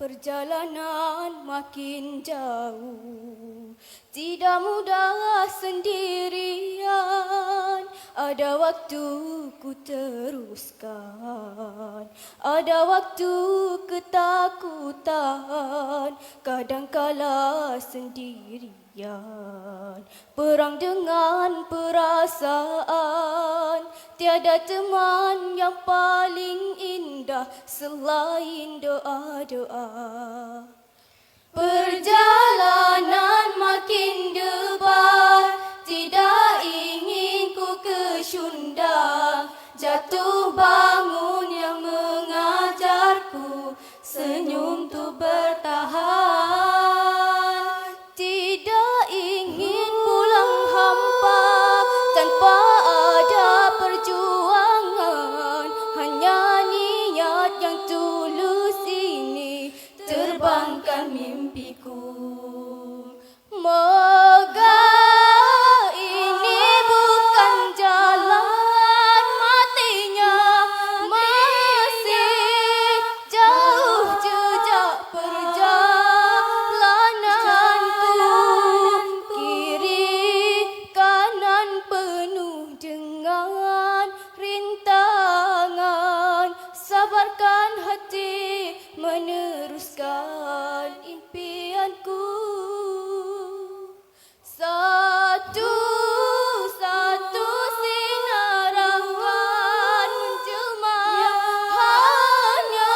Perjalanan makin jauh, tidak mudah sendirian. Ada waktu ku teruskan, ada waktu ketakutan, kadangkala sendirian. Perang dengan perasaan, tiada teman yang paling indah selain doa-doa. Perjalanan makin debar, tidak ingin ku kesundang. Jatuh bangun yang mengajarku senyum tu bertahan. Tidak ingin pulang hampa tanpa ada perjuangan. Hanya niat yang tulus ini terbangkan mimpiku. Moga ini bukan jalan matinya, masih jauh jejak perjalananku. Kiri kanan penuh dengan rintangan, sabarkan hati meneruskan impianku. Satu-satu sinar akan menjelma, hanya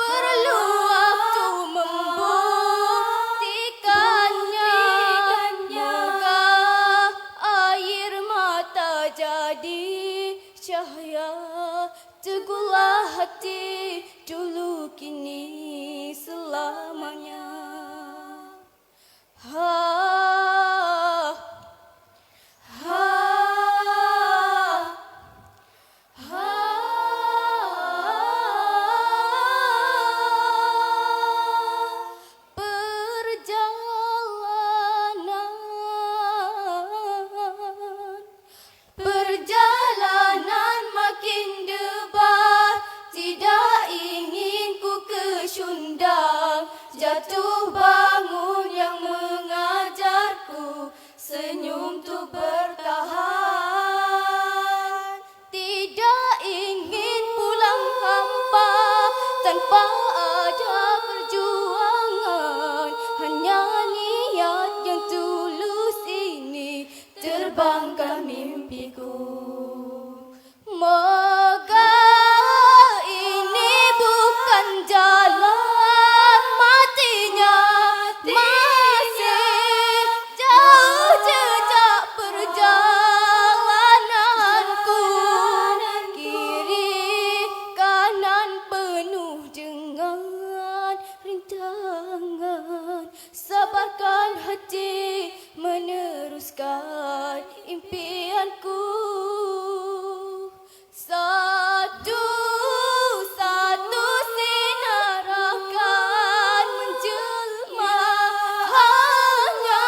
perlu waktu membuktikannya. Moga air mata jadi cahaya, teguhlah hati dulu kini selamanya. Perjalanan makin debar, tidak ingin ku kesundang. Jatuh bangun yang mengajarku senyum tu bertahan. Tidak ingin pulang hampa tanpa ada perjuangan. Hanya niat yang tulus ini terbangkan mimpiku. Moga ini bukan jalan matinya, masih jauh jejak perjalananku. Kiri kanan penuh dengan rintangan, sabarkan hati meneruskan impianku. Satu-satu sinar akan menjelma, hanya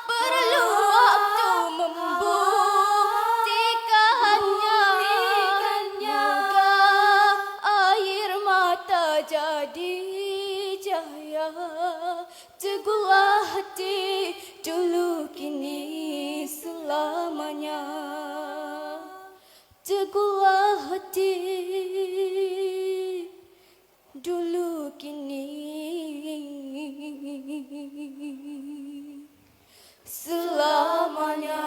perlu waktu membuktikannya. Moga air mata jadi cahaya, teguhlah hati dulu kini selamanya. Teguhlah hati dulu kini selamanya.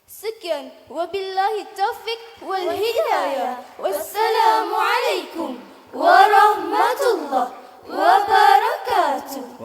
Sekian, wabillahi taufik wal hidayah. Wassalamualaikum warahmatullahi wabarakatuh.